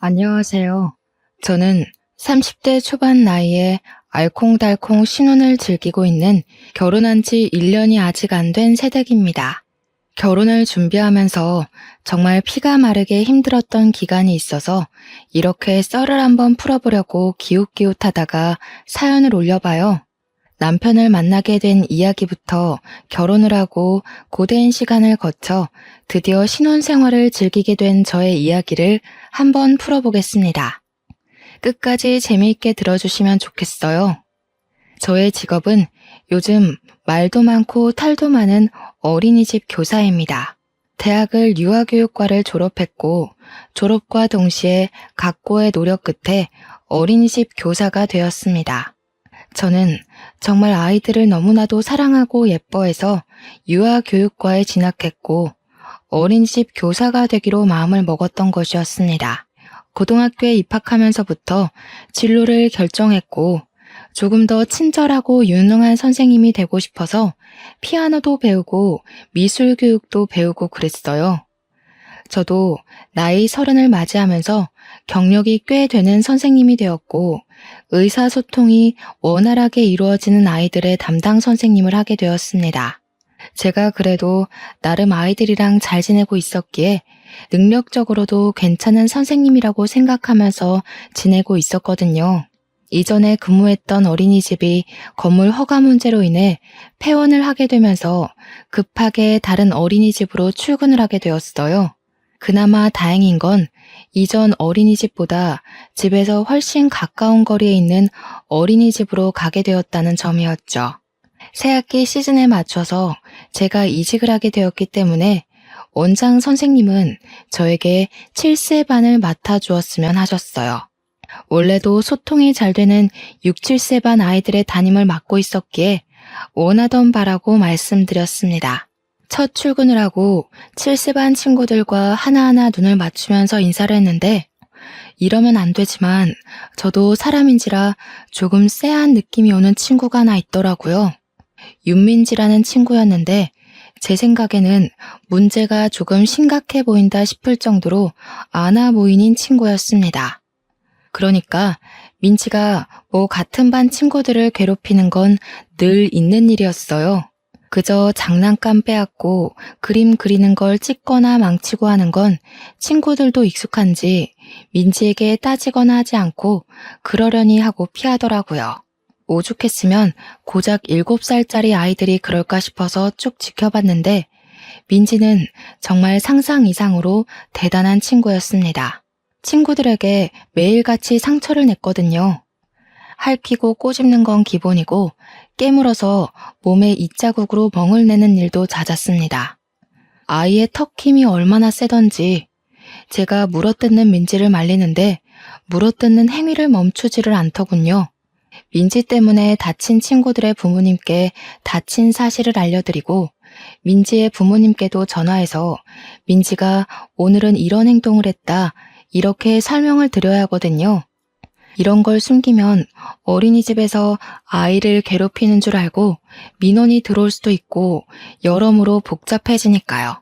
안녕하세요. 저는 30대 초반 나이에 알콩달콩 신혼을 즐기고 있는 결혼한 지 1년이 아직 안 된 새댁입니다. 결혼을 준비하면서 정말 피가 마르게 힘들었던 기간이 있어서 이렇게 썰을 한번 풀어보려고 기웃기웃하다가 사연을 올려봐요. 남편을 만나게 된 이야기부터 결혼을 하고 고된 시간을 거쳐 드디어 신혼생활을 즐기게 된 저의 이야기를 한번 풀어보겠습니다. 끝까지 재미있게 들어주시면 좋겠어요. 저의 직업은 요즘 말도 많고 탈도 많은 어린이집 교사입니다. 대학을 유아교육과를 졸업했고 졸업과 동시에 각고의 노력 끝에 어린이집 교사가 되었습니다. 저는 정말 아이들을 너무나도 사랑하고 예뻐해서 유아교육과에 진학했고 어린이집 교사가 되기로 마음을 먹었던 것이었습니다. 고등학교에 입학하면서부터 진로를 결정했고 조금 더 친절하고 유능한 선생님이 되고 싶어서 피아노도 배우고 미술 교육도 배우고 그랬어요. 저도 나이 30을 맞이하면서 경력이 꽤 되는 선생님이 되었고 의사소통이 원활하게 이루어지는 아이들의 담당 선생님을 하게 되었습니다. 제가 그래도 나름 아이들이랑 잘 지내고 있었기에 능력적으로도 괜찮은 선생님이라고 생각하면서 지내고 있었거든요. 이전에 근무했던 어린이집이 건물 허가 문제로 인해 폐원을 하게 되면서 급하게 다른 어린이집으로 출근을 하게 되었어요. 그나마 다행인 건 이전 어린이집보다 집에서 훨씬 가까운 거리에 있는 어린이집으로 가게 되었다는 점이었죠. 새학기 시즌에 맞춰서 제가 이직을 하게 되었기 때문에 원장 선생님은 저에게 7세 반을 맡아주었으면 하셨어요. 원래도 소통이 잘 되는 6, 7세 반 아이들의 담임을 맡고 있었기에 원하던 바라고 말씀드렸습니다. 첫 출근을 하고 7세 반 친구들과 하나하나 눈을 맞추면서 인사를 했는데 이러면 안 되지만 저도 사람인지라 조금 쎄한 느낌이 오는 친구가 하나 있더라고요. 윤민지라는 친구였는데 제 생각에는 문제가 조금 심각해 보인다 싶을 정도로 아나 모인인 친구였습니다. 그러니까 민지가 같은 반 친구들을 괴롭히는 건 늘 있는 일이었어요. 그저 장난감 빼앗고 그림 그리는 걸 찍거나 망치고 하는 건 친구들도 익숙한지 민지에게 따지거나 하지 않고 그러려니 하고 피하더라고요. 오죽했으면 고작 7살짜리 아이들이 그럴까 싶어서 쭉 지켜봤는데 민지는 정말 상상 이상으로 대단한 친구였습니다. 친구들에게 매일같이 상처를 냈거든요. 핥히고 꼬집는 건 기본이고 깨물어서 몸에 이자국으로 멍을 내는 일도 잦았습니다. 아이의 턱 힘이 얼마나 세던지 제가 물어뜯는 민지를 말리는데 물어뜯는 행위를 멈추지를 않더군요. 민지 때문에 다친 친구들의 부모님께 다친 사실을 알려드리고 민지의 부모님께도 전화해서 민지가 오늘은 이런 행동을 했다 이렇게 설명을 드려야 하거든요. 이런 걸 숨기면 어린이집에서 아이를 괴롭히는 줄 알고 민원이 들어올 수도 있고 여러모로 복잡해지니까요.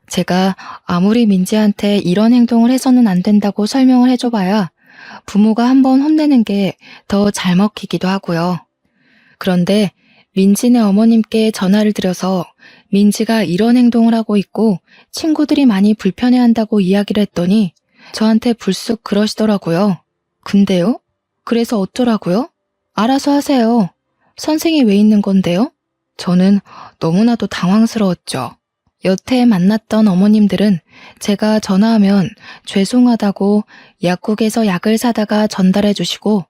제가 아무리 민지한테 이런 행동을 해서는 안 된다고 설명을 해줘봐야 부모가 한번 혼내는 게 더 잘 먹히기도 하고요. 그런데 민지네 어머님께 전화를 드려서 민지가 이런 행동을 하고 있고 친구들이 많이 불편해한다고 이야기를 했더니 저한테 불쑥 그러시더라고요. 근데요? 그래서 어쩌라고요? 알아서 하세요. 선생이 왜 있는 건데요? 저는 너무나도 당황스러웠죠. 여태 만났던 어머님들은 제가 전화하면 죄송하다고 약국에서 약을 사다가 전달해 주시고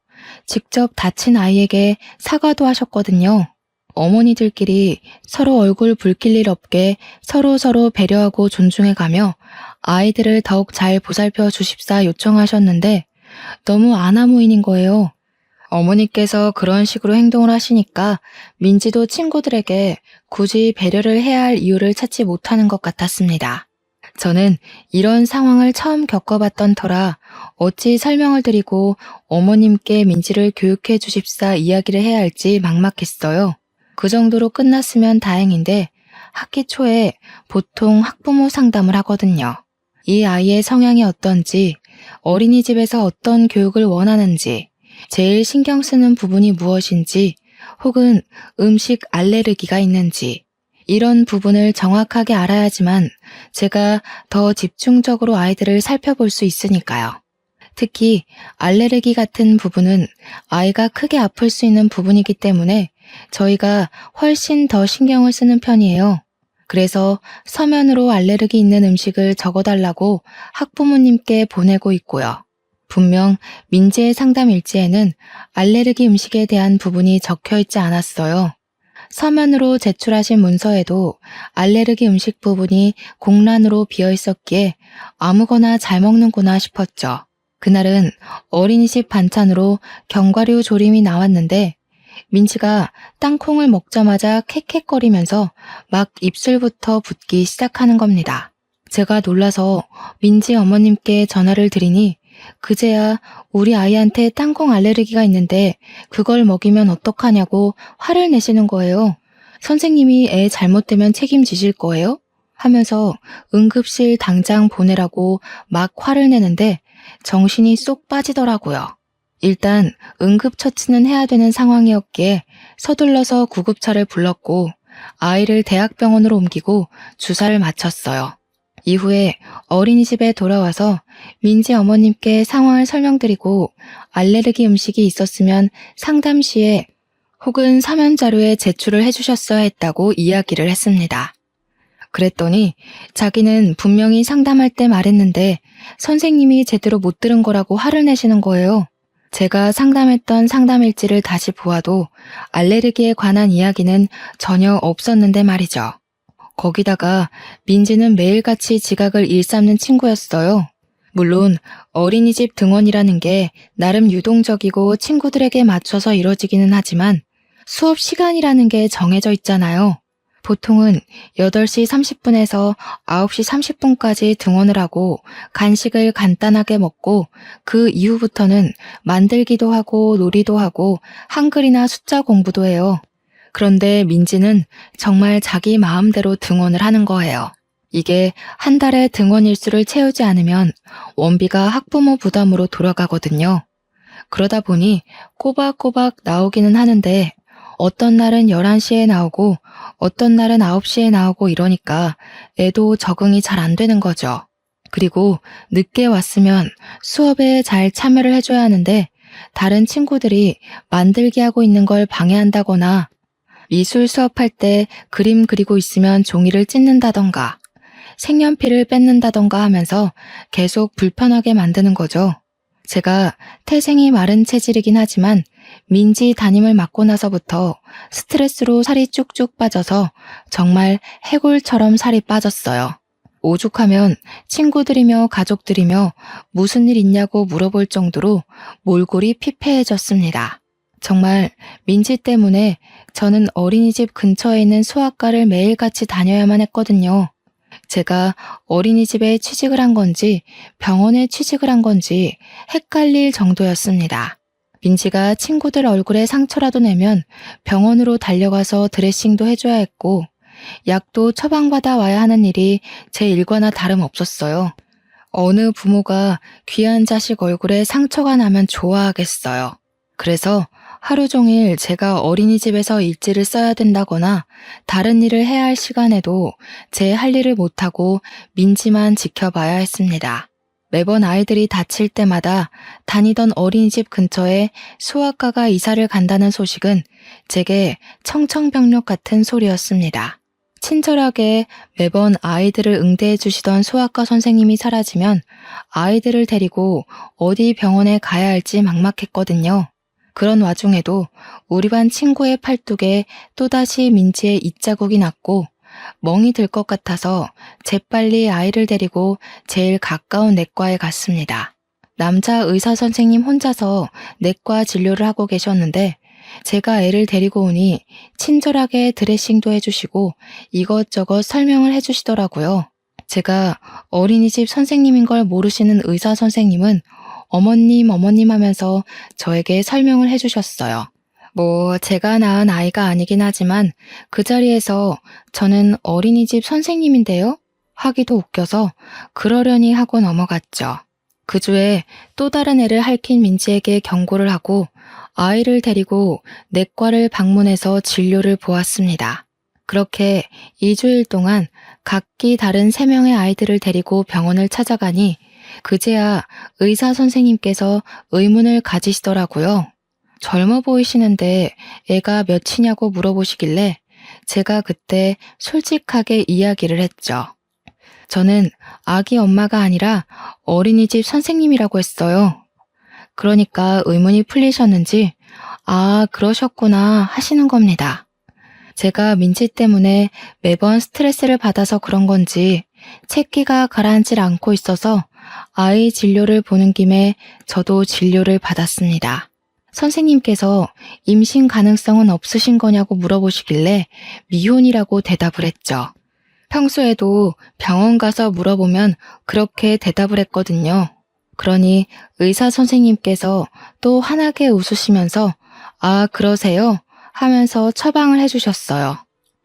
직접 다친 아이에게 사과도 하셨거든요. 어머니들끼리 서로 얼굴 붉힐 일 없게 서로 배려하고 존중해가며 아이들을 더욱 잘 보살펴 주십사 요청하셨는데 너무 아나무인인 거예요. 어머니께서 그런 식으로 행동을 하시니까 민지도 친구들에게 굳이 배려를 해야 할 이유를 찾지 못하는 것 같았습니다. 저는 이런 상황을 처음 겪어봤던 터라 어찌 설명을 드리고 어머님께 민지를 교육해 주십사 이야기를 해야 할지 막막했어요. 그 정도로 끝났으면 다행인데 학기 초에 보통 학부모 상담을 하거든요. 이 아이의 성향이 어떤지, 어린이집에서 어떤 교육을 원하는지, 제일 신경 쓰는 부분이 무엇인지, 혹은 음식 알레르기가 있는지, 이런 부분을 정확하게 알아야지만 제가 더 집중적으로 아이들을 살펴볼 수 있으니까요. 특히 알레르기 같은 부분은 아이가 크게 아플 수 있는 부분이기 때문에 저희가 훨씬 더 신경을 쓰는 편이에요. 그래서 서면으로 알레르기 있는 음식을 적어달라고 학부모님께 보내고 있고요. 분명 민지의 상담 일지에는 알레르기 음식에 대한 부분이 적혀 있지 않았어요. 서면으로 제출하신 문서에도 알레르기 음식 부분이 공란으로 비어 있었기에 아무거나 잘 먹는구나 싶었죠. 그날은 어린이집 반찬으로 견과류 조림이 나왔는데 민지가 땅콩을 먹자마자 캑캑거리면서 막 입술부터 붓기 시작하는 겁니다. 제가 놀라서 민지 어머님께 전화를 드리니 그제야 우리 아이한테 땅콩 알레르기가 있는데 그걸 먹이면 어떡하냐고 화를 내시는 거예요. 선생님이 애 잘못되면 책임지실 거예요? 하면서 응급실 당장 보내라고 막 화를 내는데 정신이 쏙 빠지더라고요. 일단 응급처치는 해야 되는 상황이었기에 서둘러서 구급차를 불렀고 아이를 대학병원으로 옮기고 주사를 맞췄어요. 이후에 어린이집에 돌아와서 민지 어머님께 상황을 설명드리고 알레르기 음식이 있었으면 상담 시에 혹은 서면 자료에 제출을 해주셨어야 했다고 이야기를 했습니다. 그랬더니 자기는 분명히 상담할 때 말했는데 선생님이 제대로 못 들은 거라고 화를 내시는 거예요. 제가 상담했던 상담 일지를 다시 보아도 알레르기에 관한 이야기는 전혀 없었는데 말이죠. 거기다가 민지는 매일같이 지각을 일삼는 친구였어요. 물론 어린이집 등원이라는 게 나름 유동적이고 친구들에게 맞춰서 이뤄지기는 하지만 수업 시간이라는 게 정해져 있잖아요. 보통은 8시 30분에서 9시 30분까지 등원을 하고 간식을 간단하게 먹고 그 이후부터는 만들기도 하고 놀이도 하고 한글이나 숫자 공부도 해요. 그런데 민지는 정말 자기 마음대로 등원을 하는 거예요. 이게 한 달에 등원 일수를 채우지 않으면 원비가 학부모 부담으로 돌아가거든요. 그러다 보니 꼬박꼬박 나오기는 하는데 어떤 날은 11시에 나오고 어떤 날은 9시에 나오고 이러니까 애도 적응이 잘 안 되는 거죠. 그리고 늦게 왔으면 수업에 잘 참여를 해줘야 하는데 다른 친구들이 만들기 하고 있는 걸 방해한다거나 미술 수업할 때 그림 그리고 있으면 종이를 찢는다던가 색연필을 뺏는다던가 하면서 계속 불편하게 만드는 거죠. 제가 태생이 마른 체질이긴 하지만 민지 담임을 맡고 나서부터 스트레스로 살이 쭉쭉 빠져서 정말 해골처럼 살이 빠졌어요. 오죽하면 친구들이며 가족들이며 무슨 일 있냐고 물어볼 정도로 몰골이 피폐해졌습니다. 정말 민지 때문에 저는 어린이집 근처에 있는 소아과를 매일같이 다녀야만 했거든요. 제가 어린이집에 취직을 한 건지 병원에 취직을 한 건지 헷갈릴 정도였습니다. 민지가 친구들 얼굴에 상처라도 내면 병원으로 달려가서 드레싱도 해줘야 했고 약도 처방받아 와야 하는 일이 제 일과나 다름없었어요. 어느 부모가 귀한 자식 얼굴에 상처가 나면 좋아하겠어요. 그래서 하루 종일 제가 어린이집에서 일지를 써야 된다거나 다른 일을 해야 할 시간에도 제 할 일을 못하고 민지만 지켜봐야 했습니다. 매번 아이들이 다칠 때마다 다니던 어린이집 근처에 소아과가 이사를 간다는 소식은 제게 청천벽력 같은 소리였습니다. 친절하게 매번 아이들을 응대해 주시던 소아과 선생님이 사라지면 아이들을 데리고 어디 병원에 가야 할지 막막했거든요. 그런 와중에도 우리 반 친구의 팔뚝에 또다시 민지의 입자국이 났고 멍이 들 것 같아서 재빨리 아이를 데리고 제일 가까운 내과에 갔습니다. 남자 의사 선생님 혼자서 내과 진료를 하고 계셨는데 제가 애를 데리고 오니 친절하게 드레싱도 해주시고 이것저것 설명을 해주시더라고요. 제가 어린이집 선생님인 걸 모르시는 의사 선생님은 어머님 하면서 저에게 설명을 해주셨어요. 제가 낳은 아이가 아니긴 하지만 그 자리에서 저는 어린이집 선생님인데요? 하기도 웃겨서 그러려니 하고 넘어갔죠. 그 주에 또 다른 애를 핥힌 민지에게 경고를 하고 아이를 데리고 내과를 방문해서 진료를 보았습니다. 그렇게 2주일 동안 각기 다른 3명의 아이들을 데리고 병원을 찾아가니 그제야 의사 선생님께서 의문을 가지시더라고요. 젊어 보이시는데 애가 몇이냐고 물어보시길래 제가 그때 솔직하게 이야기를 했죠. 저는 아기 엄마가 아니라 어린이집 선생님이라고 했어요. 그러니까 의문이 풀리셨는지 아, 그러셨구나 하시는 겁니다. 제가 민지 때문에 매번 스트레스를 받아서 그런 건지 채기가 가라앉질 않고 있어서 아이 진료를 보는 김에 저도 진료를 받았습니다. 선생님께서 임신 가능성은 없으신 거냐고 물어보시길래 미혼이라고 대답을 했죠. 평소에도 병원 가서 물어보면 그렇게 대답을 했거든요. 그러니 의사 선생님께서 또 환하게 웃으시면서 아, 그러세요? 하면서 처방을 해주셨어요.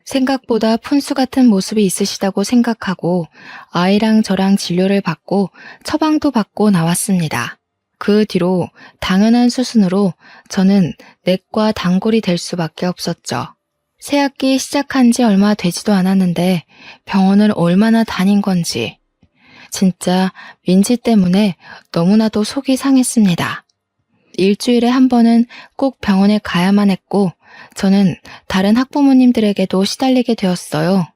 생각보다 푼수 같은 모습이 있으시다고 생각하고 아이랑 저랑 진료를 받고 처방도 받고 나왔습니다. 그 뒤로 당연한 수순으로 저는 내과 단골이 될 수밖에 없었죠. 새학기 시작한 지 얼마 되지도 않았는데 병원을 얼마나 다닌 건지 진짜 민지 때문에 너무나도 속이 상했습니다. 일주일에 한 번은 꼭 병원에 가야만 했고 저는 다른 학부모님들에게도 시달리게 되었어요.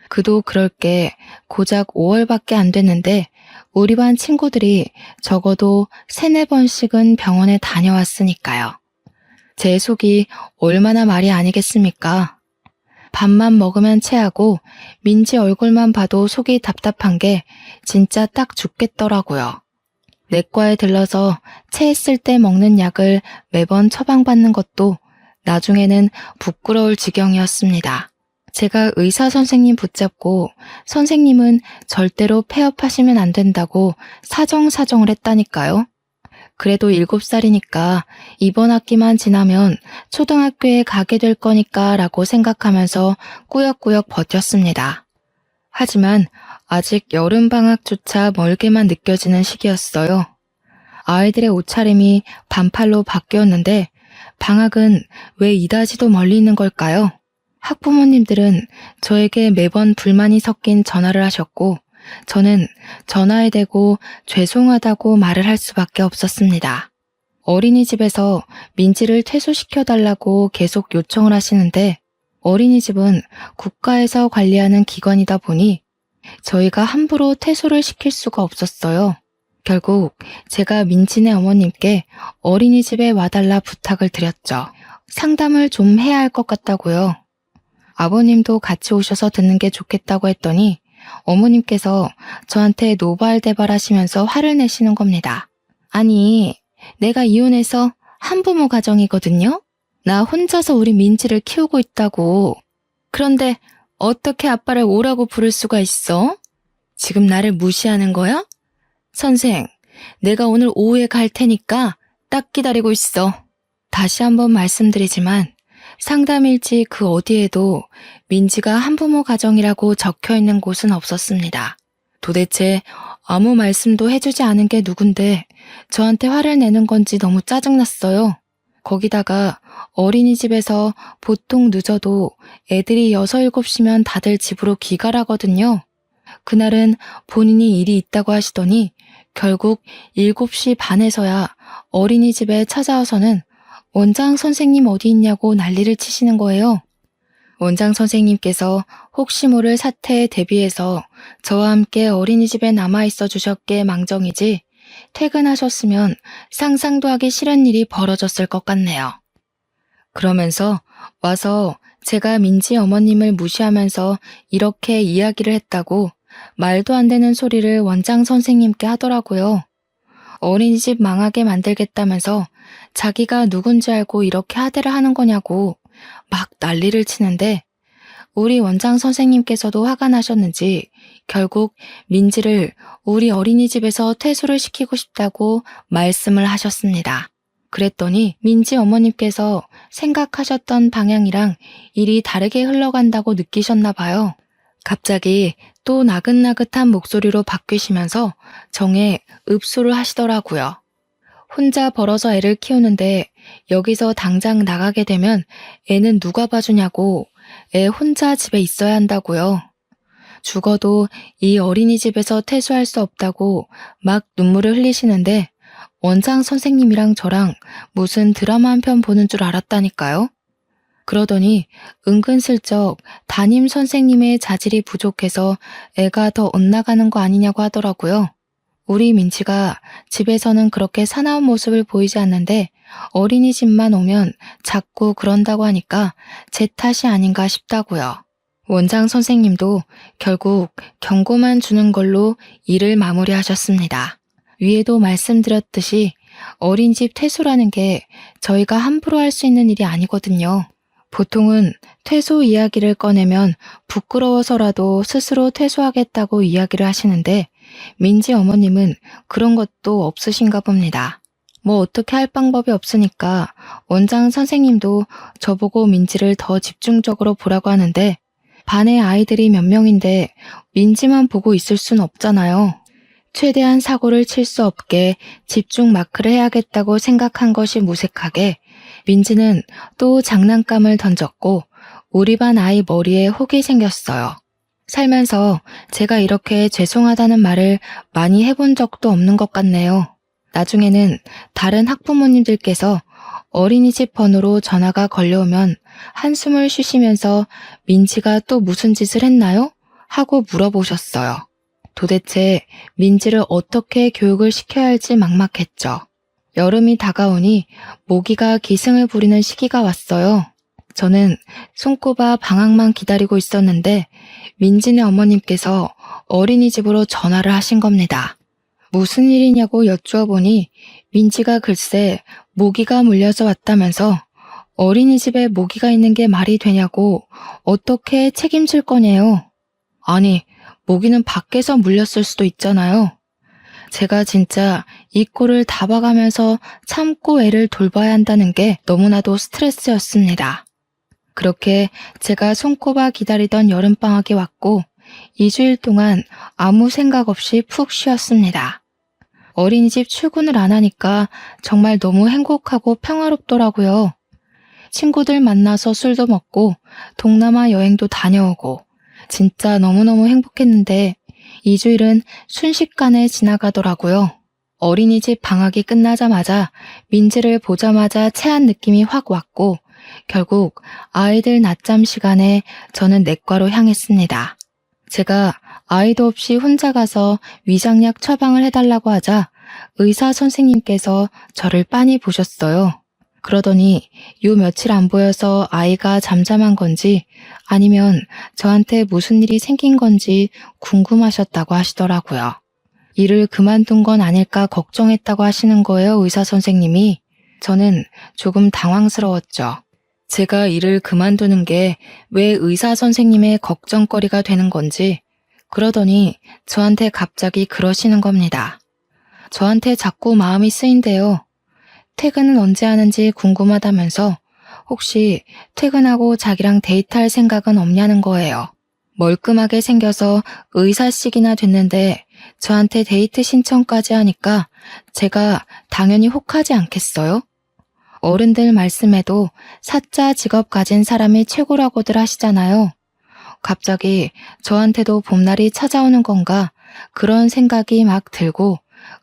그도 그럴 게 고작 5월밖에 안 됐는데 우리 반 친구들이 적어도 3-4번씩은 병원에 다녀왔으니까요. 제 속이 얼마나 말이 아니겠습니까? 밥만 먹으면 체하고 민지 얼굴만 봐도 속이 답답한 게 진짜 딱 죽겠더라고요. 내과에 들러서 체했을 때 먹는 약을 매번 처방받는 것도 나중에는 부끄러울 지경이었습니다. 제가 의사 선생님 붙잡고 선생님은 절대로 폐업하시면 안 된다고 사정을 했다니까요. 그래도 7살이니까 이번 학기만 지나면 초등학교에 가게 될 거니까 라고 생각하면서 꾸역꾸역 버텼습니다. 하지만 아직 여름방학조차 멀게만 느껴지는 시기였어요. 아이들의 옷차림이 반팔로 바뀌었는데 방학은 왜 이다지도 멀리 있는 걸까요? 학부모님들은 저에게 매번 불만이 섞인 전화를 하셨고 저는 전화에 대고 죄송하다고 말을 할 수밖에 없었습니다. 어린이집에서 민지를 퇴소시켜달라고 계속 요청을 하시는데 어린이집은 국가에서 관리하는 기관이다 보니 저희가 함부로 퇴소를 시킬 수가 없었어요. 결국 제가 민지네 어머님께 어린이집에 와달라 부탁을 드렸죠. 상담을 좀 해야 할 것 같다고요. 아버님도 같이 오셔서 듣는 게 좋겠다고 했더니 어머님께서 저한테 노발대발하시면서 화를 내시는 겁니다. 아니, 내가 이혼해서 한부모 가정이거든요? 나 혼자서 우리 민지를 키우고 있다고. 그런데 어떻게 아빠를 오라고 부를 수가 있어? 지금 나를 무시하는 거야? 선생, 내가 오늘 오후에 갈 테니까 딱 기다리고 있어. 다시 한번 말씀드리지만 상담일지 그 어디에도 민지가 한부모 가정이라고 적혀있는 곳은 없었습니다. 도대체 아무 말씀도 해주지 않은 게 누군데 저한테 화를 내는 건지 너무 짜증났어요. 거기다가 어린이집에서 보통 늦어도 애들이 6, 7시면 다들 집으로 귀가라거든요. 그날은 본인이 일이 있다고 하시더니 결국 7시 반에서야 어린이집에 찾아와서는 원장 선생님 어디 있냐고 난리를 치시는 거예요. 원장 선생님께서 혹시 모를 사태에 대비해서 저와 함께 어린이집에 남아있어 주셨기에 망정이지 퇴근하셨으면 상상도 하기 싫은 일이 벌어졌을 것 같네요. 그러면서 와서 제가 민지 어머님을 무시하면서 이렇게 이야기를 했다고 말도 안 되는 소리를 원장 선생님께 하더라고요. 어린이집 망하게 만들겠다면서 자기가 누군지 알고 이렇게 하대를 하는 거냐고 막 난리를 치는데 우리 원장 선생님께서도 화가 나셨는지 결국 민지를 우리 어린이집에서 퇴소를 시키고 싶다고 말씀을 하셨습니다. 그랬더니 민지 어머님께서 생각하셨던 방향이랑 일이 다르게 흘러간다고 느끼셨나 봐요. 갑자기 또 나긋나긋한 목소리로 바뀌시면서 정에 읍소를 하시더라고요. 혼자 벌어서 애를 키우는데 여기서 당장 나가게 되면 애는 누가 봐주냐고 애 혼자 집에 있어야 한다고요. 죽어도 이 어린이집에서 퇴소할 수 없다고 막 눈물을 흘리시는데 원장 선생님이랑 저랑 무슨 드라마 한 편 보는 줄 알았다니까요. 그러더니 은근슬쩍 담임 선생님의 자질이 부족해서 애가 더 엇나가는 거 아니냐고 하더라고요. 우리 민지가 집에서는 그렇게 사나운 모습을 보이지 않는데 어린이집만 오면 자꾸 그런다고 하니까 제 탓이 아닌가 싶다고요. 원장 선생님도 결국 경고만 주는 걸로 일을 마무리하셨습니다. 위에도 말씀드렸듯이 어린이집 퇴소라는 게 저희가 함부로 할 수 있는 일이 아니거든요. 보통은 퇴소 이야기를 꺼내면 부끄러워서라도 스스로 퇴소하겠다고 이야기를 하시는데 민지 어머님은 그런 것도 없으신가 봅니다. 뭐 어떻게 할 방법이 없으니까 원장 선생님도 저보고 민지를 더 집중적으로 보라고 하는데 반의 아이들이 몇 명인데 민지만 보고 있을 순 없잖아요. 최대한 사고를 칠 수 없게 집중 마크를 해야겠다고 생각한 것이 무색하게 민지는 또 장난감을 던졌고 우리 반 아이 머리에 혹이 생겼어요. 살면서 제가 이렇게 죄송하다는 말을 많이 해본 적도 없는 것 같네요. 나중에는 다른 학부모님들께서 어린이집 번호로 전화가 걸려오면 한숨을 쉬시면서 민지가 또 무슨 짓을 했나요? 하고 물어보셨어요. 도대체 민지를 어떻게 교육을 시켜야 할지 막막했죠. 여름이 다가오니 모기가 기승을 부리는 시기가 왔어요. 저는 손꼽아 방학만 기다리고 있었는데 민지네 어머님께서 어린이집으로 전화를 하신 겁니다. 무슨 일이냐고 여쭈어 보니 민지가 글쎄 모기가 물려서 왔다면서 어린이집에 모기가 있는 게 말이 되냐고 어떻게 책임질 거냐요. 아니, 모기는 밖에서 물렸을 수도 있잖아요. 제가 진짜 이 꼴을 다 봐가면서 참고 애를 돌봐야 한다는 게 너무나도 스트레스였습니다. 그렇게 제가 손꼽아 기다리던 여름방학이 왔고 2주일 동안 아무 생각 없이 푹 쉬었습니다. 어린이집 출근을 안 하니까 정말 너무 행복하고 평화롭더라고요. 친구들 만나서 술도 먹고 동남아 여행도 다녀오고 진짜 너무너무 행복했는데 2주일은 순식간에 지나가더라고요. 어린이집 방학이 끝나자마자 민지를 보자마자 체한 느낌이 확 왔고 결국 아이들 낮잠 시간에 저는 내과로 향했습니다. 제가 아이도 없이 혼자 가서 위장약 처방을 해달라고 하자 의사 선생님께서 저를 빤히 보셨어요. 그러더니 요 며칠 안 보여서 아이가 잠잠한 건지 아니면 저한테 무슨 일이 생긴 건지 궁금하셨다고 하시더라고요. 일을 그만둔 건 아닐까 걱정했다고 하시는 거예요, 의사 선생님이. 저는 조금 당황스러웠죠. 제가 일을 그만두는 게 왜 의사 선생님의 걱정거리가 되는 건지. 그러더니 저한테 갑자기 그러시는 겁니다. 저한테 자꾸 마음이 쓰인대요. 퇴근은 언제 하는지 궁금하다면서 혹시 퇴근하고 자기랑 데이트할 생각은 없냐는 거예요. 멀끔하게 생겨서 의사식이나 됐는데 저한테 데이트 신청까지 하니까 제가 당연히 혹하지 않겠어요? 어른들 말씀에도 사자 직업 가진 사람이 최고라고들 하시잖아요. 갑자기 저한테도 봄날이 찾아오는 건가 그런 생각이 막 들고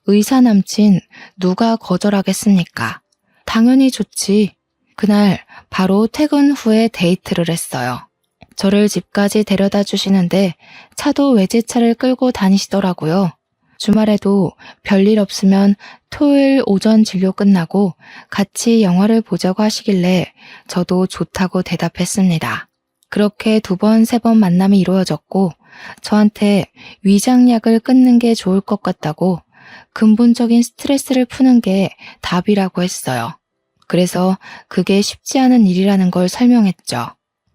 의사 남친 누가 거절하겠습니까? 당연히 좋지. 그날 바로 퇴근 후에 데이트를 했어요. 저를 집까지 데려다 주시는데 차도 외제차를 끌고 다니시더라고요. 주말에도 별일 없으면 토요일 오전 진료 끝나고 같이 영화를 보자고 하시길래 저도 좋다고 대답했습니다. 그렇게 2번, 3번 만남이 이루어졌고 저한테 위장약을 끊는 게 좋을 것 같다고 근본적인 스트레스를 푸는 게 답이라고 했어요. 그래서 그게 쉽지 않은 일이라는 걸 설명했죠.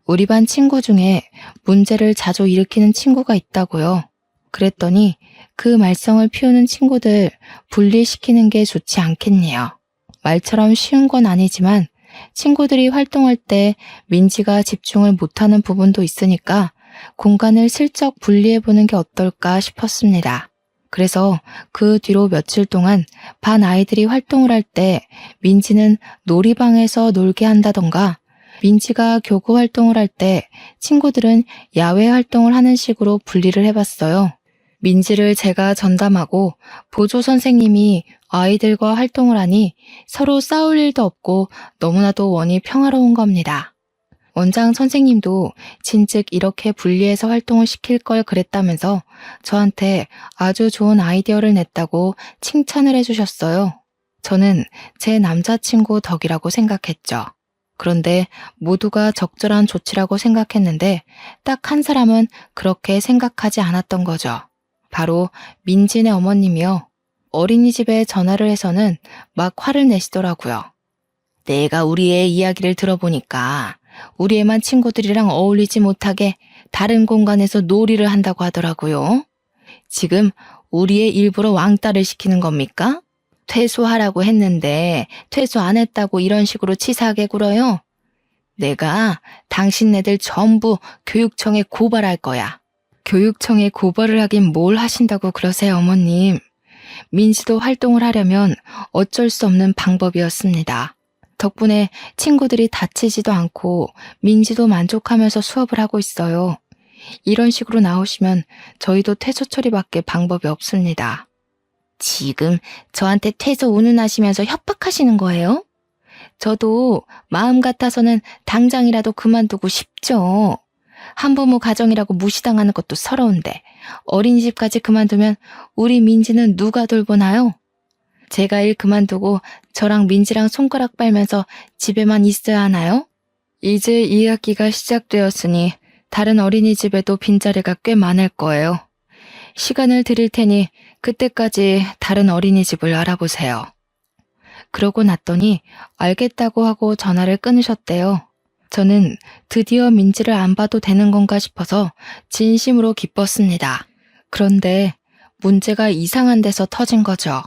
우리 반 친구 중에 문제를 자주 일으키는 친구가 있다고요. 그랬더니 그 말썽을 피우는 친구들 분리시키는 게 좋지 않겠네요. 말처럼 쉬운 건 아니지만 친구들이 활동할 때 민지가 집중을 못하는 부분도 있으니까 공간을 슬쩍 분리해보는 게 어떨까 싶었습니다. 그래서 그 뒤로 며칠 동안 반 아이들이 활동을 할 때 민지는 놀이방에서 놀게 한다던가 민지가 교구 활동을 할 때 친구들은 야외 활동을 하는 식으로 분리를 해봤어요. 민지를 제가 전담하고 보조 선생님이 아이들과 활동을 하니 서로 싸울 일도 없고 너무나도 원이 평화로운 겁니다. 원장 선생님도 진즉 이렇게 분리해서 활동을 시킬 걸 그랬다면서 저한테 아주 좋은 아이디어를 냈다고 칭찬을 해주셨어요. 저는 제 남자친구 덕이라고 생각했죠. 그런데 모두가 적절한 조치라고 생각했는데 딱 한 사람은 그렇게 생각하지 않았던 거죠. 바로 민진의 어머님이요. 어린이집에 전화를 해서는 막 화를 내시더라고요. 내가 우리 애 이야기를 들어보니까 우리 애만 친구들이랑 어울리지 못하게 다른 공간에서 놀이를 한다고 하더라고요. 지금 우리 애 일부러 왕따를 시키는 겁니까? 퇴소하라고 했는데 퇴소 안 했다고 이런 식으로 치사하게 굴어요? 내가 당신네들 전부 교육청에 고발할 거야. 교육청에 고발을 하긴 뭘 하신다고 그러세요, 어머님. 민지도 활동을 하려면 어쩔 수 없는 방법이었습니다. 덕분에 친구들이 다치지도 않고 민지도 만족하면서 수업을 하고 있어요. 이런 식으로 나오시면 저희도 퇴소 처리밖에 방법이 없습니다. 지금 저한테 퇴소 운운하시면서 협박하시는 거예요? 저도 마음 같아서는 당장이라도 그만두고 싶죠. 한부모 가정이라고 무시당하는 것도 서러운데 어린이집까지 그만두면 우리 민지는 누가 돌보나요? 제가 일 그만두고 저랑 민지랑 손가락 빨면서 집에만 있어야 하나요? 이제 2학기가 시작되었으니 다른 어린이집에도 빈자리가 꽤 많을 거예요. 시간을 드릴 테니 그때까지 다른 어린이집을 알아보세요. 그러고 났더니 알겠다고 하고 전화를 끊으셨대요. 저는 드디어 민지를 안 봐도 되는 건가 싶어서 진심으로 기뻤습니다. 그런데 문제가 이상한 데서 터진 거죠.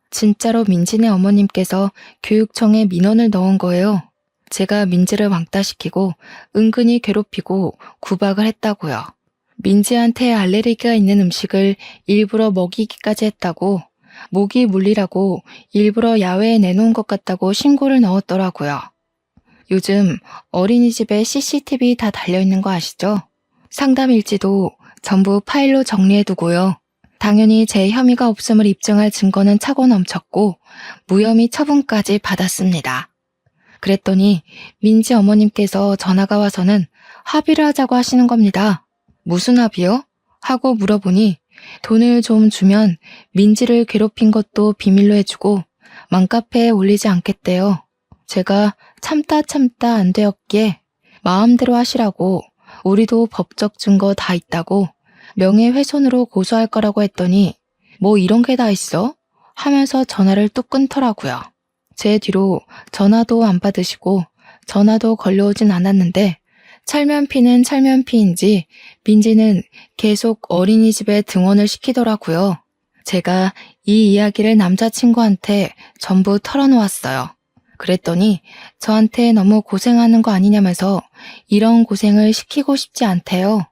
진짜로 민지네 어머님께서 교육청에 민원을 넣은 거예요. 제가 민지를 왕따시키고 은근히 괴롭히고 구박을 했다고요. 민지한테 알레르기가 있는 음식을 일부러 먹이기까지 했다고, 모기 물리라고 일부러 야외에 내놓은 것 같다고 신고를 넣었더라고요. 요즘 어린이집에 CCTV 다 달려있는 거 아시죠? 상담 일지도 전부 파일로 정리해두고요. 당연히 제 혐의가 없음을 입증할 증거는 차고 넘쳤고 무혐의 처분까지 받았습니다. 그랬더니 민지 어머님께서 전화가 와서는 합의를 하자고 하시는 겁니다. 무슨 합의요? 하고 물어보니 돈을 좀 주면 민지를 괴롭힌 것도 비밀로 해주고 맘카페에 올리지 않겠대요. 제가 참다 안 되었기에 마음대로 하시라고, 우리도 법적 증거 다 있다고, 명예훼손으로 고소할 거라고 했더니 뭐 이런 게 다 있어? 하면서 전화를 뚝 끊더라고요. 제 뒤로 전화도 안 받으시고 전화도 걸려오진 않았는데 찰면피는 찰면피인지 민지는 계속 어린이집에 등원을 시키더라고요. 제가 이 이야기를 남자친구한테 전부 털어놓았어요. 그랬더니 저한테 너무 고생하는 거 아니냐면서 이런 고생을 시키고 싶지 않대요.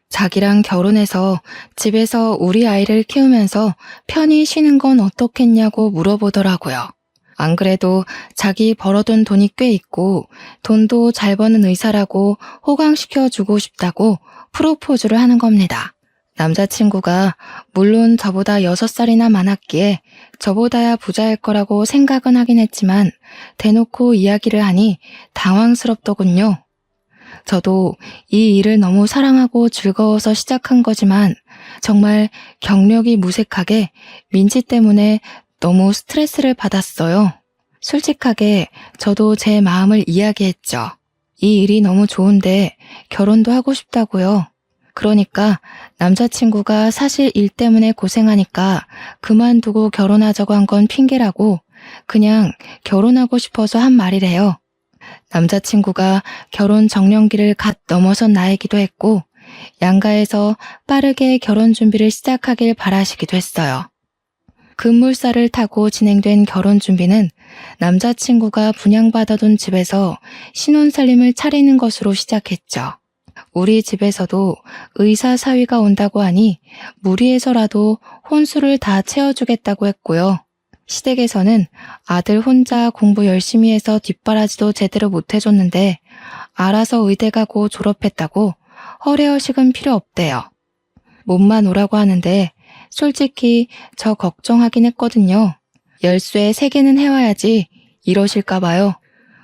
자기랑 결혼해서 집에서 우리 아이를 키우면서 편히 쉬는 건 어떻겠냐고 물어보더라고요. 안 그래도 자기 벌어둔 돈이 꽤 있고 돈도 잘 버는 의사라고 호강시켜주고 싶다고 프로포즈를 하는 겁니다. 남자친구가 물론 저보다 6살이나 많았기에 저보다야 부자일 거라고 생각은 하긴 했지만 대놓고 이야기를 하니 당황스럽더군요. 저도 이 일을 너무 사랑하고 즐거워서 시작한 거지만 정말 경력이 무색하게 민지 때문에 너무 스트레스를 받았어요. 솔직하게 저도 제 마음을 이야기했죠. 이 일이 너무 좋은데 결혼도 하고 싶다고요. 그러니까 남자친구가 사실 일 때문에 고생하니까 그만두고 결혼하자고 한 건 핑계라고 그냥 결혼하고 싶어서 한 말이래요. 남자친구가 결혼 정년기를 갓 넘어선 나이기도 했고 양가에서 빠르게 결혼 준비를 시작하길 바라시기도 했어요. 급물살을 타고 진행된 결혼 준비는 남자친구가 분양받아둔 집에서 신혼살림을 차리는 것으로 시작했죠. 우리 집에서도 의사 사위가 온다고 하니 무리해서라도 혼수를 다 채워주겠다고 했고요. 시댁에서는 아들 혼자 공부 열심히 해서 뒷바라지도 제대로 못해줬는데 알아서 의대 가고 졸업했다고 허례허식은 필요 없대요. 몸만 오라고 하는데 솔직히 저 걱정하긴 했거든요. 열쇠 3개는 해와야지 이러실까 봐요.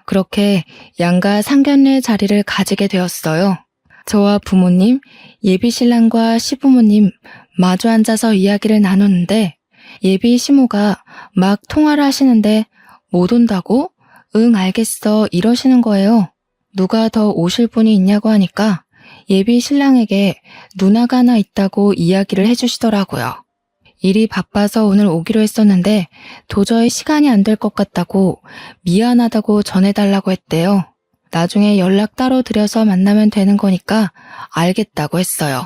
그렇게 양가 상견례 자리를 가지게 되었어요. 저와 부모님, 예비신랑과 시부모님 마주 앉아서 이야기를 나누는데 예비 시모가 막 통화를 하시는데 못 온다고? 응 알겠어 이러시는 거예요. 누가 더 오실 분이 있냐고 하니까 예비 신랑에게 누나가 하나 있다고 이야기를 해주시더라고요. 일이 바빠서 오늘 오기로 했었는데 도저히 시간이 안 될 것 같다고 미안하다고 전해달라고 했대요. 나중에 연락 따로 드려서 만나면 되는 거니까 알겠다고 했어요.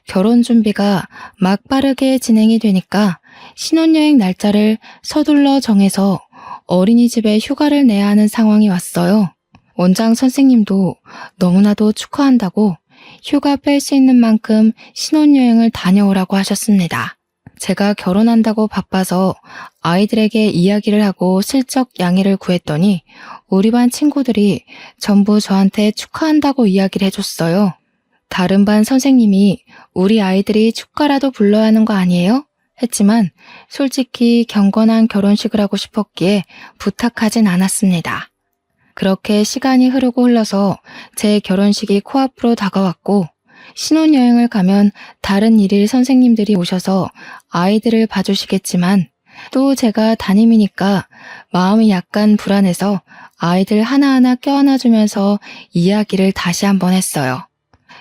결혼 준비가 막 빠르게 진행이 되니까 신혼여행 날짜를 서둘러 정해서 어린이집에 휴가를 내야 하는 상황이 왔어요. 원장 선생님도 너무나도 축하한다고 휴가 뺄 수 있는 만큼 신혼여행을 다녀오라고 하셨습니다. 제가 결혼한다고 바빠서 아이들에게 이야기를 하고 슬쩍 양해를 구했더니 우리 반 친구들이 전부 저한테 축하한다고 이야기를 해줬어요. 다른 반 선생님이 우리 아이들이 축가라도 불러야 하는 거 아니에요? 했지만 솔직히 경건한 결혼식을 하고 싶었기에 부탁하진 않았습니다. 그렇게 시간이 흐르고 흘러서 제 결혼식이 코앞으로 다가왔고 신혼여행을 가면 다른 일일 선생님들이 오셔서 아이들을 봐주시겠지만 또 제가 담임이니까 마음이 약간 불안해서 아이들 하나하나 껴안아주면서 이야기를 다시 한번 했어요.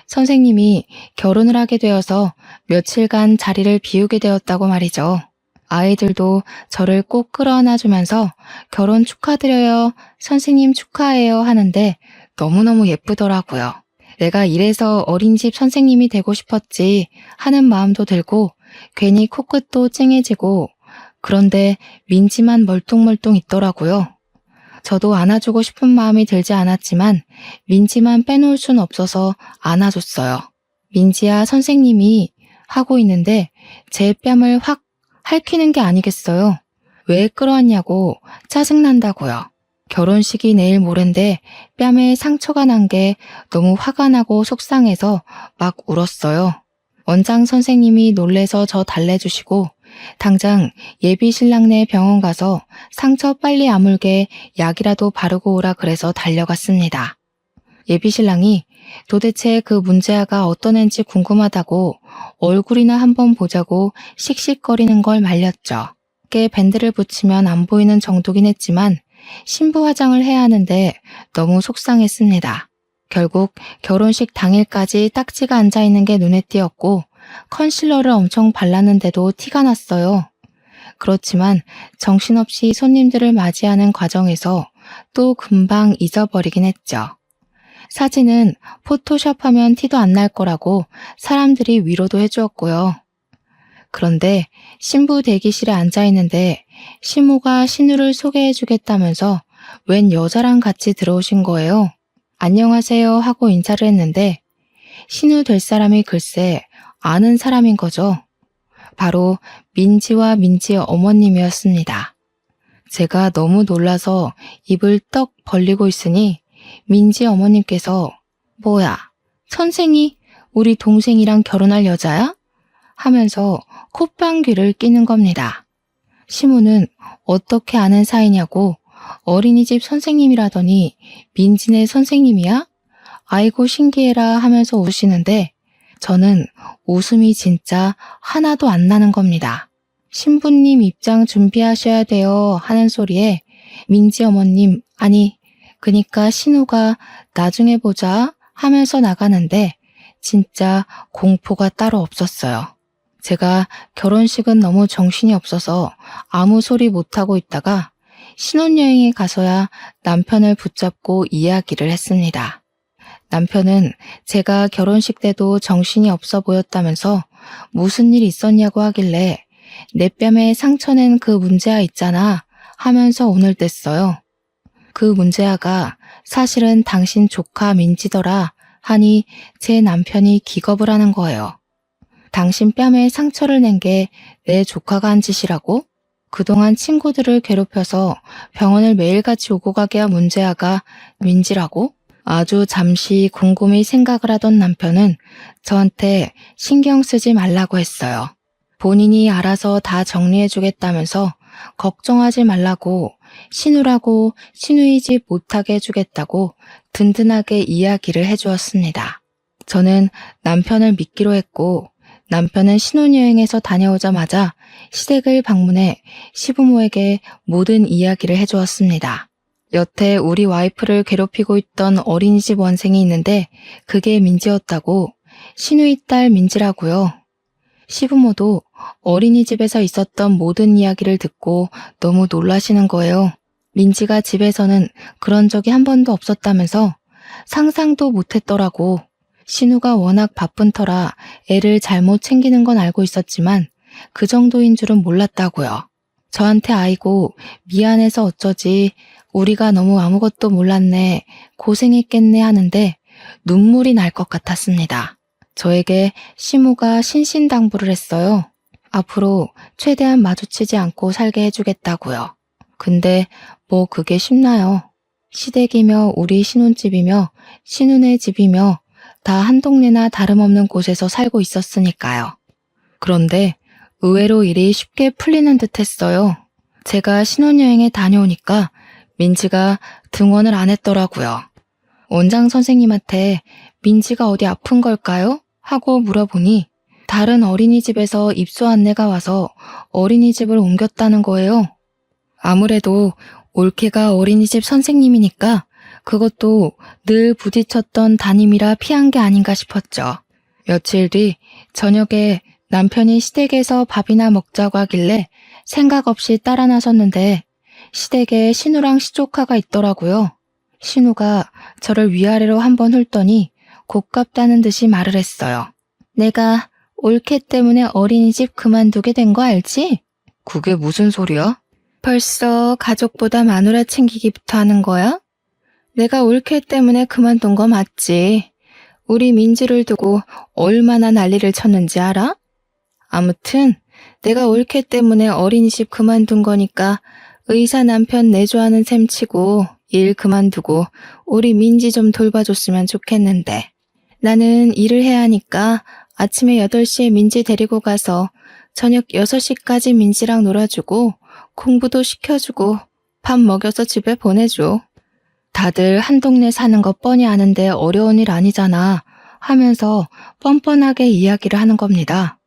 선생님이 결혼을 하게 되어서 며칠간 자리를 비우게 되었다고 말이죠. 아이들도 저를 꼭 끌어안아주면서 결혼 축하드려요, 선생님 축하해요 하는데 너무너무 예쁘더라고요. 내가 이래서 어린이집 선생님이 되고 싶었지 하는 마음도 들고 괜히 코끝도 찡해지고 그런데 민지만 멀뚱멀뚱 있더라고요. 저도 안아주고 싶은 마음이 들지 않았지만 민지만 빼놓을 순 없어서 안아줬어요. 민지야 선생님이 하고 있는데 제 뺨을 확 핥히는 게 아니겠어요. 왜 끌어왔냐고 짜증난다고요. 결혼식이 내일 모레인데 뺨에 상처가 난 게 너무 화가 나고 속상해서 막 울었어요. 원장 선생님이 놀래서 저 달래주시고 당장 예비 신랑네 병원 가서 상처 빨리 아물게 약이라도 바르고 오라 그래서 달려갔습니다. 예비 신랑이 도대체 그 문제아가 어떤 앤지 궁금하다고 얼굴이나 한번 보자고 씩씩거리는 걸 말렸죠. 깨 밴드를 붙이면 안 보이는 정도긴 했지만 신부 화장을 해야 하는데 너무 속상했습니다. 결국 결혼식 당일까지 딱지가 앉아있는 게 눈에 띄었고 컨실러를 엄청 발랐는데도 티가 났어요. 그렇지만 정신없이 손님들을 맞이하는 과정에서 또 금방 잊어버리긴 했죠. 사진은 포토샵하면 티도 안 날 거라고 사람들이 위로도 해주었고요. 그런데 신부 대기실에 앉아있는데 시모가 신우를 소개해주겠다면서 웬 여자랑 같이 들어오신 거예요. 안녕하세요 하고 인사를 했는데 신우 될 사람이 글쎄 아는 사람인 거죠. 바로 민지와 민지의 어머님이었습니다. 제가 너무 놀라서 입을 떡 벌리고 있으니 민지 어머님께서 뭐야, 선생이 우리 동생이랑 결혼할 여자야? 하면서 콧방귀를 끼는 겁니다. 시모는 어떻게 아는 사이냐고 어린이집 선생님이라더니 민지네 선생님이야? 아이고 신기해라 하면서 웃으시는데 저는 웃음이 진짜 하나도 안 나는 겁니다. 신부님 입장 준비하셔야 돼요 하는 소리에 민지 어머님 아니 그니까 신우가 나중에 보자 하면서 나가는데 진짜 공포가 따로 없었어요. 제가 결혼식은 너무 정신이 없어서 아무 소리 못하고 있다가 신혼여행에 가서야 남편을 붙잡고 이야기를 했습니다. 남편은 제가 결혼식 때도 정신이 없어 보였다면서 무슨 일 있었냐고 하길래 내 뺨에 상처낸 그 문제아 있잖아 하면서 오늘 뗐어요. 그 문제아가 사실은 당신 조카 민지더라 하니 제 남편이 기겁을 하는 거예요. 당신 뺨에 상처를 낸 게 내 조카가 한 짓이라고? 그동안 친구들을 괴롭혀서 병원을 매일같이 오고 가게 한 문제아가 민지라고? 아주 잠시 곰곰이 생각을 하던 남편은 저한테 신경 쓰지 말라고 했어요. 본인이 알아서 다 정리해주겠다면서 걱정하지 말라고, 신우라고 신우이 집 못하게 해주겠다고 든든하게 이야기를 해주었습니다. 저는 남편을 믿기로 했고, 남편은 신혼여행에서 다녀오자마자 시댁을 방문해 시부모에게 모든 이야기를 해주었습니다. 여태 우리 와이프를 괴롭히고 있던 어린이집 원생이 있는데 그게 민지였다고. 신우이 딸 민지라고요. 시부모도 어린이집에서 있었던 모든 이야기를 듣고 너무 놀라시는 거예요. 민지가 집에서는 그런 적이 한 번도 없었다면서 상상도 못했더라고. 신우가 워낙 바쁜 터라 애를 잘못 챙기는 건 알고 있었지만 그 정도인 줄은 몰랐다고요. 저한테 아이고 미안해서 어쩌지, 우리가 너무 아무것도 몰랐네, 고생했겠네 하는데 눈물이 날 것 같았습니다. 저에게 시모가 신신당부를 했어요. 앞으로 최대한 마주치지 않고 살게 해주겠다고요. 근데 뭐 그게 쉽나요? 시댁이며 우리 신혼집이며 신혼의 집이며 다 한 동네나 다름없는 곳에서 살고 있었으니까요. 그런데 의외로 일이 쉽게 풀리는 듯 했어요. 제가 신혼여행에 다녀오니까 민지가 등원을 안 했더라고요. 원장 선생님한테 민지가 어디 아픈 걸까요? 하고 물어보니 다른 어린이집에서 입소 안내가 와서 어린이집을 옮겼다는 거예요. 아무래도 올케가 어린이집 선생님이니까 그것도 늘 부딪혔던 담임이라 피한 게 아닌가 싶었죠. 며칠 뒤 저녁에 남편이 시댁에서 밥이나 먹자고 하길래 생각 없이 따라 나섰는데 시댁에 신우랑 시조카가 있더라고요. 신우가 저를 위아래로 한번 훑더니 곱깝다는 듯이 말을 했어요. 내가 올케 때문에 어린이집 그만두게 된 거 알지? 그게 무슨 소리야? 벌써 가족보다 마누라 챙기기부터 하는 거야? 내가 올케 때문에 그만둔 거 맞지? 우리 민지를 두고 얼마나 난리를 쳤는지 알아? 아무튼 내가 올케 때문에 어린이집 그만둔 거니까 의사 남편 내조하는 셈 치고 일 그만두고 우리 민지 좀 돌봐줬으면 좋겠는데. 나는 일을 해야 하니까 아침에 8시에 민지 데리고 가서 저녁 6시까지 민지랑 놀아주고 공부도 시켜주고 밥 먹여서 집에 보내줘. 다들 한 동네 사는 거 뻔히 아는데 어려운 일 아니잖아 하면서 뻔뻔하게 이야기를 하는 겁니다.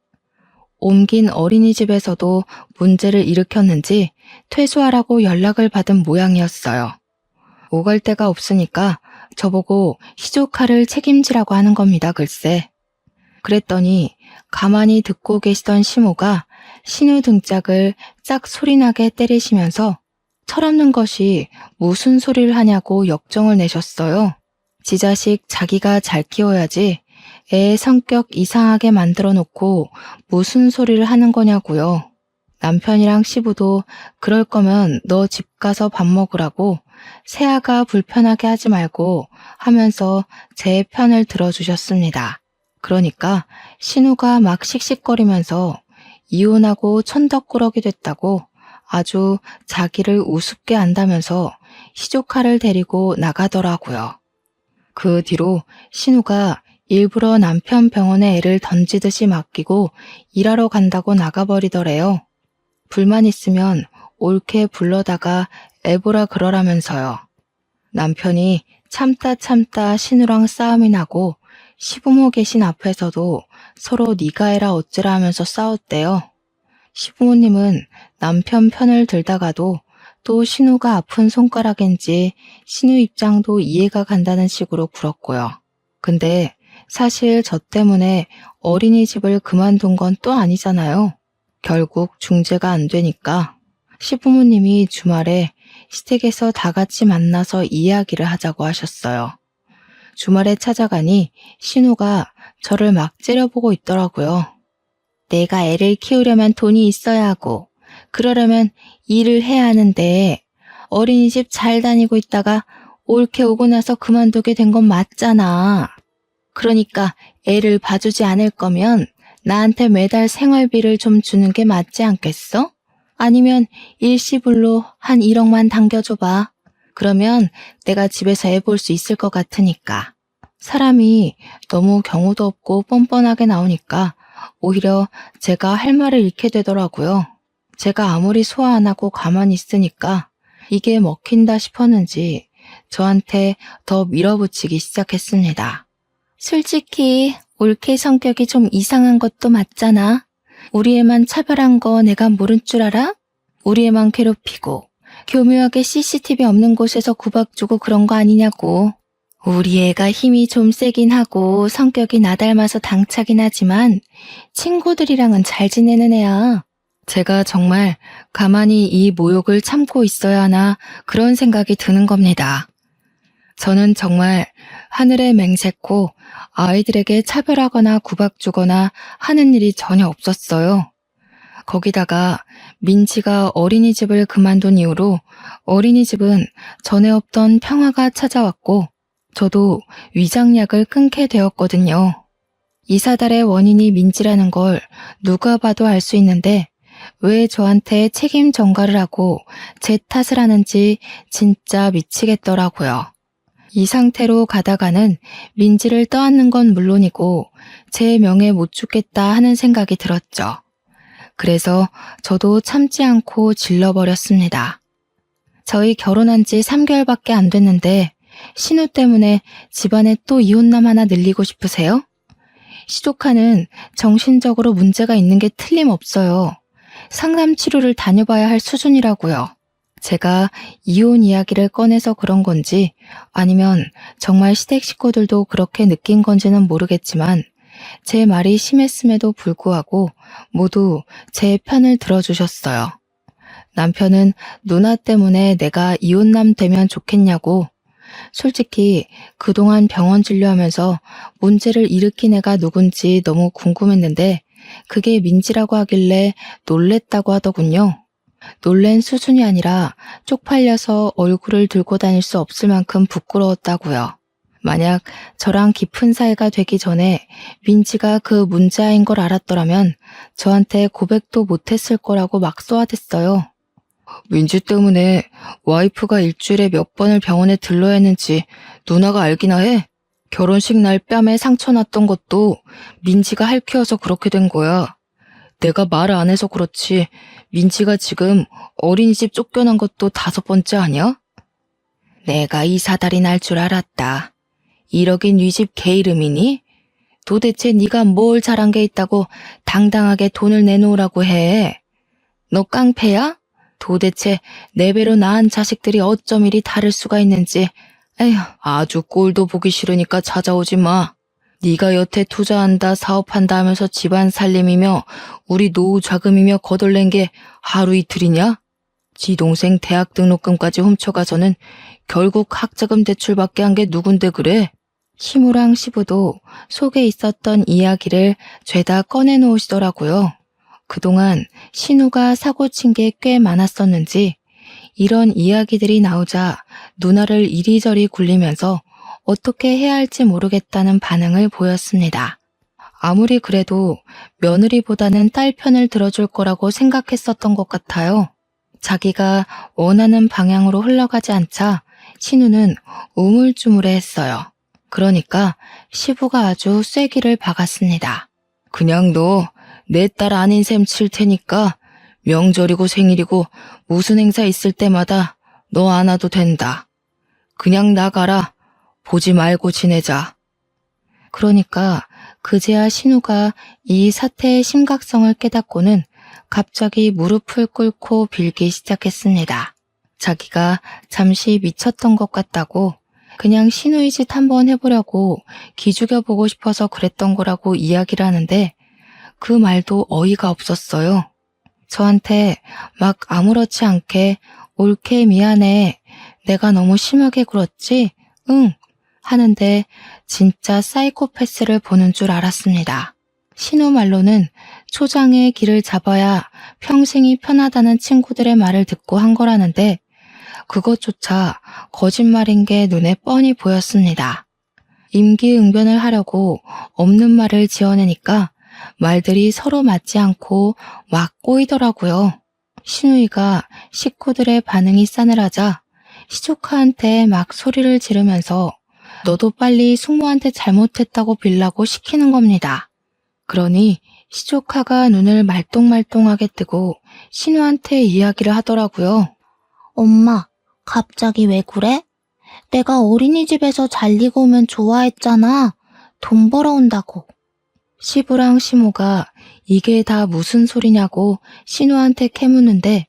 옮긴 어린이집에서도 문제를 일으켰는지 퇴소하라고 연락을 받은 모양이었어요. 오갈 데가 없으니까 저보고 시조카를 책임지라고 하는 겁니다, 글쎄. 그랬더니 가만히 듣고 계시던 시모가 신우 등짝을 짝 소리나게 때리시면서 철없는 것이 무슨 소리를 하냐고 역정을 내셨어요. 지 자식 자기가 잘 키워야지 애 성격 이상하게 만들어 놓고 무슨 소리를 하는 거냐고요. 남편이랑 시부도 그럴 거면 너 집 가서 밥 먹으라고 새아가 불편하게 하지 말고 하면서 제 편을 들어주셨습니다. 그러니까 신우가 막 씩씩거리면서 이혼하고 천덕꾸러기 됐다고 아주 자기를 우습게 안다면서 시조카를 데리고 나가더라고요. 그 뒤로 신우가 일부러 남편 병원에 애를 던지듯이 맡기고 일하러 간다고 나가버리더래요. 불만 있으면 옳게 불러다가 애보라 그러라면서요. 남편이 참다 신우랑 싸움이 나고 시부모 계신 앞에서도 서로 네가 해라 어찌라 하면서 싸웠대요. 시부모님은 남편 편을 들다가도 또 신우가 아픈 손가락인지 신우 입장도 이해가 간다는 식으로 굴었고요. 근데 사실 저 때문에 어린이집을 그만둔 건 또 아니잖아요. 결국 중재가 안 되니까 시부모님이 주말에 시댁에서 다 같이 만나서 이야기를 하자고 하셨어요. 주말에 찾아가니 신우가 저를 막 째려보고 있더라고요. 내가 애를 키우려면 돈이 있어야 하고 그러려면 일을 해야 하는데 어린이집 잘 다니고 있다가 올케 오고 나서 그만두게 된 건 맞잖아. 그러니까 애를 봐주지 않을 거면 나한테 매달 생활비를 좀 주는 게 맞지 않겠어? 아니면 일시불로 한 1억만 당겨줘봐. 그러면 내가 집에서 애 볼 수 있을 것 같으니까. 사람이 너무 경우도 없고 뻔뻔하게 나오니까 오히려 제가 할 말을 잃게 되더라고요. 제가 아무리 소화 안 하고 가만히 있으니까 이게 먹힌다 싶었는지 저한테 더 밀어붙이기 시작했습니다. 솔직히 올케 성격이 좀 이상한 것도 맞잖아. 우리 애만 차별한 거 내가 모른 줄 알아? 우리 애만 괴롭히고 교묘하게 CCTV 없는 곳에서 구박 주고 그런 거 아니냐고. 우리 애가 힘이 좀 세긴 하고 성격이 나 닮아서 당차긴 하지만 친구들이랑은 잘 지내는 애야. 제가 정말 가만히 이 모욕을 참고 있어야 하나 그런 생각이 드는 겁니다. 저는 정말 하늘에 맹세코 아이들에게 차별하거나 구박 주거나 하는 일이 전혀 없었어요. 거기다가 민지가 어린이집을 그만둔 이후로 어린이집은 전에 없던 평화가 찾아왔고 저도 위장약을 끊게 되었거든요. 이사달의 원인이 민지라는 걸 누가 봐도 알 수 있는데 왜 저한테 책임 전가를 하고 제 탓을 하는지 진짜 미치겠더라고요. 이 상태로 가다가는 민지를 떠안는 건 물론이고 제 명예 못 죽겠다 하는 생각이 들었죠. 그래서 저도 참지 않고 질러버렸습니다. 저희 결혼한 지 3개월밖에 안 됐는데 신우 때문에 집안에 또 이혼남 하나 늘리고 싶으세요? 시조카는 정신적으로 문제가 있는 게 틀림없어요. 상담 치료를 다녀봐야 할 수준이라고요. 제가 이혼 이야기를 꺼내서 그런 건지 아니면 정말 시댁 식구들도 그렇게 느낀 건지는 모르겠지만 제 말이 심했음에도 불구하고 모두 제 편을 들어주셨어요. 남편은 누나 때문에 내가 이혼남 되면 좋겠냐고. 솔직히 그동안 병원 진료하면서 문제를 일으킨 애가 누군지 너무 궁금했는데 그게 민지라고 하길래 놀랬다고 하더군요. 놀란 수준이 아니라 쪽팔려서 얼굴을 들고 다닐 수 없을 만큼 부끄러웠다고요. 만약 저랑 깊은 사이가 되기 전에 민지가 그 문제아인 걸 알았더라면 저한테 고백도 못했을 거라고 막 쏘아댔어요. 민지 때문에 와이프가 일주일에 몇 번을 병원에 들러야 했는지 누나가 알기나 해? 결혼식 날 뺨에 상처 났던 것도 민지가 할퀴어서 그렇게 된 거야. 내가 말을 안 해서 그렇지 민지가 지금 어린이집 쫓겨난 것도 5번째 아니야? 내가 이사달이 날 줄 알았다. 1억이 네 집 개 이름이니? 도대체 네가 뭘 잘한 게 있다고 당당하게 돈을 내놓으라고 해? 너 깡패야? 도대체 내 배로 낳은 자식들이 어쩜 이리 다를 수가 있는지. 에휴, 아주 꼴도 보기 싫으니까 찾아오지 마. 네가 여태 투자한다 사업한다 하면서 집안 살림이며 우리 노후 자금이며 거덜낸 게 하루 이틀이냐? 지 동생 대학 등록금까지 훔쳐가서는 결국 학자금 대출받게 한 게 누군데 그래? 시무랑 시부도 속에 있었던 이야기를 죄다 꺼내놓으시더라고요. 그동안 신우가 사고친 게 꽤 많았었는지 이런 이야기들이 나오자 누나를 이리저리 굴리면서 어떻게 해야 할지 모르겠다는 반응을 보였습니다. 아무리 그래도 며느리보다는 딸 편을 들어줄 거라고 생각했었던 것 같아요. 자기가 원하는 방향으로 흘러가지 않자 신우는 우물쭈물해했어요. 그러니까 시부가 아주 쐐기를 박았습니다. 그냥 너 내 딸 아닌 셈 칠 테니까 명절이고 생일이고 무슨 행사 있을 때마다 너 안 와도 된다. 그냥 나가라. 보지 말고 지내자. 그러니까 그제야 신우가 이 사태의 심각성을 깨닫고는 갑자기 무릎을 꿇고 빌기 시작했습니다. 자기가 잠시 미쳤던 것 같다고 그냥 신우의 짓 한번 해보려고 기죽여보고 싶어서 그랬던 거라고 이야기를 하는데 그 말도 어이가 없었어요. 저한테 막 아무렇지 않게 옳게 미안해. 내가 너무 심하게 굴었지? 응. 하는데 진짜 사이코패스를 보는 줄 알았습니다. 신우 말로는 초장의 길을 잡아야 평생이 편하다는 친구들의 말을 듣고 한 거라는데 그것조차 거짓말인 게 눈에 뻔히 보였습니다. 임기응변을 하려고 없는 말을 지어내니까 말들이 서로 맞지 않고 막 꼬이더라고요. 신우이가 식구들의 반응이 싸늘하자 시조카한테 막 소리를 지르면서 너도 빨리 숙모한테 잘못했다고 빌라고 시키는 겁니다. 그러니 시조카가 눈을 말똥말똥하게 뜨고 신우한테 이야기를 하더라고요. 엄마, 갑자기 왜 그래? 내가 어린이집에서 잘 익으면 좋아했잖아. 돈 벌어온다고. 시부랑 시모가 이게 다 무슨 소리냐고 신우한테 캐묻는데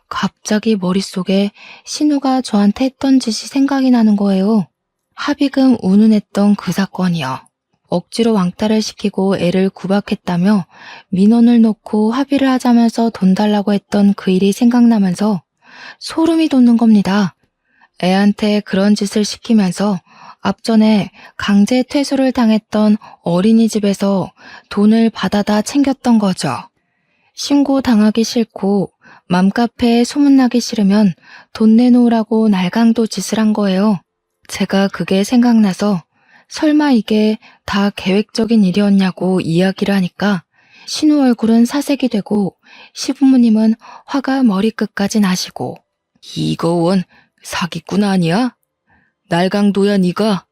갑자기 머릿속에 신우가 저한테 했던 짓이 생각이 나는 거예요. 합의금 운운했던 그 사건이요. 억지로 왕따를 시키고 애를 구박했다며 민원을 놓고 합의를 하자면서 돈 달라고 했던 그 일이 생각나면서 소름이 돋는 겁니다. 애한테 그런 짓을 시키면서 앞전에 강제 퇴소를 당했던 어린이집에서 돈을 받아다 챙겼던 거죠. 신고당하기 싫고 맘카페에 소문나기 싫으면 돈 내놓으라고 날강도 짓을 한 거예요. 제가 그게 생각나서 설마 이게 다 계획적인 일이었냐고 이야기를 하니까 신우 얼굴은 사색이 되고 시부모님은 화가 머리끝까지 나시고 이거 원 사기꾼 아니야? 날강도야 니가?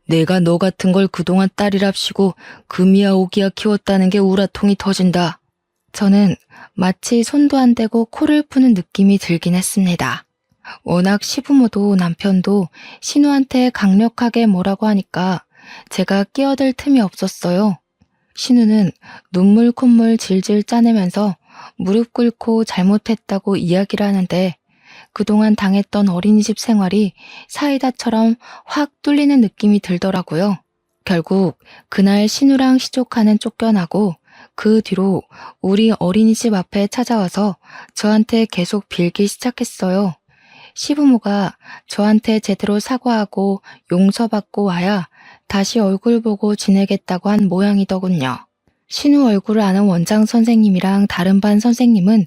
내가 너 같은 걸 그동안 딸이랍시고 금이야 오기야 키웠다는 게 우라통이 터진다. 저는 마치 손도 안 대고 코를 푸는 느낌이 들긴 했습니다. 워낙 시부모도 남편도 신우한테 강력하게 뭐라고 하니까 제가 끼어들 틈이 없었어요. 신우는 눈물 콧물 질질 짜내면서 무릎 꿇고 잘못했다고 이야기를 하는데 그동안 당했던 어린이집 생활이 사이다처럼 확 뚫리는 느낌이 들더라고요. 결국 그날 신우랑 시조카는 쫓겨나고 그 뒤로 우리 어린이집 앞에 찾아와서 저한테 계속 빌기 시작했어요. 시부모가 저한테 제대로 사과하고 용서받고 와야 다시 얼굴 보고 지내겠다고 한 모양이더군요. 신우 얼굴을 아는 원장 선생님이랑 다른 반 선생님은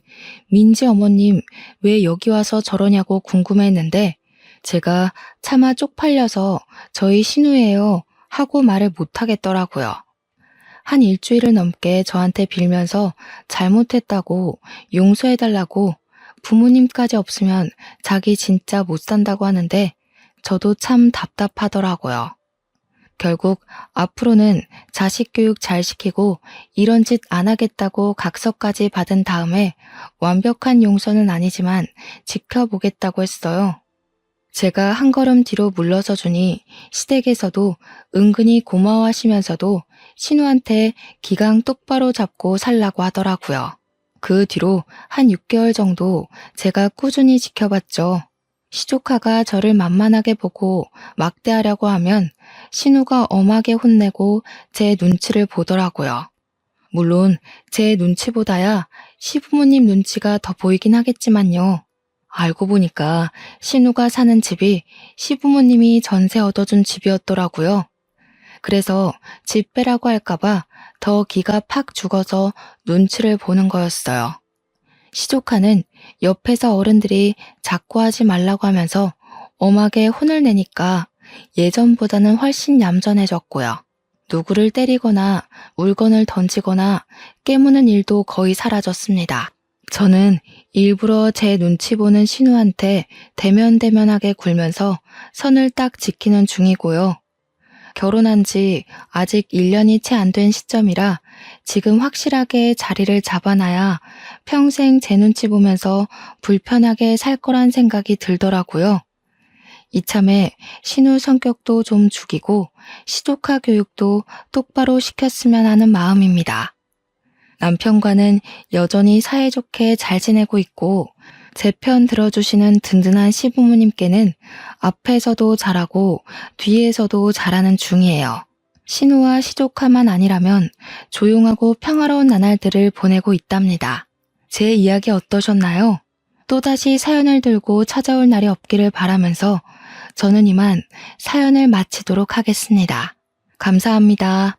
민지 어머님 왜 여기 와서 저러냐고 궁금해했는데 제가 차마 쪽팔려서 저희 신우예요 하고 말을 못하겠더라고요. 한 일주일을 넘게 저한테 빌면서 잘못했다고 용서해달라고 부모님까지 없으면 자기 진짜 못 산다고 하는데 저도 참 답답하더라고요. 결국 앞으로는 자식 교육 잘 시키고 이런 짓 안 하겠다고 각서까지 받은 다음에 완벽한 용서는 아니지만 지켜보겠다고 했어요. 제가 한 걸음 뒤로 물러서 주니 시댁에서도 은근히 고마워하시면서도 신우한테 기강 똑바로 잡고 살라고 하더라고요. 그 뒤로 한 6개월 정도 제가 꾸준히 지켜봤죠. 시조카가 저를 만만하게 보고 막대하려고 하면 신우가 엄하게 혼내고 제 눈치를 보더라고요. 물론 제 눈치보다야 시부모님 눈치가 더 보이긴 하겠지만요. 알고 보니까 신우가 사는 집이 시부모님이 전세 얻어준 집이었더라고요. 그래서 집 빼라고 할까봐 더 기가 팍 죽어서 눈치를 보는 거였어요. 시조카는 옆에서 어른들이 자꾸 하지 말라고 하면서 엄하게 혼을 내니까 예전보다는 훨씬 얌전해졌고요. 누구를 때리거나 물건을 던지거나 깨무는 일도 거의 사라졌습니다. 저는 일부러 제 눈치 보는 신우한테 대면대면하게 굴면서 선을 딱 지키는 중이고요. 결혼한 지 아직 1년이 채 안 된 시점이라 지금 확실하게 자리를 잡아놔야 평생 제 눈치 보면서 불편하게 살 거란 생각이 들더라고요. 이참에 신우 성격도 좀 죽이고 시조카 교육도 똑바로 시켰으면 하는 마음입니다. 남편과는 여전히 사이좋게 잘 지내고 있고 제 편 들어주시는 든든한 시부모님께는 앞에서도 잘하고 뒤에서도 잘하는 중이에요. 신우와 시조카만 아니라면 조용하고 평화로운 나날들을 보내고 있답니다. 제 이야기 어떠셨나요? 또다시 사연을 들고 찾아올 날이 없기를 바라면서 저는 이만 사연을 마치도록 하겠습니다. 감사합니다.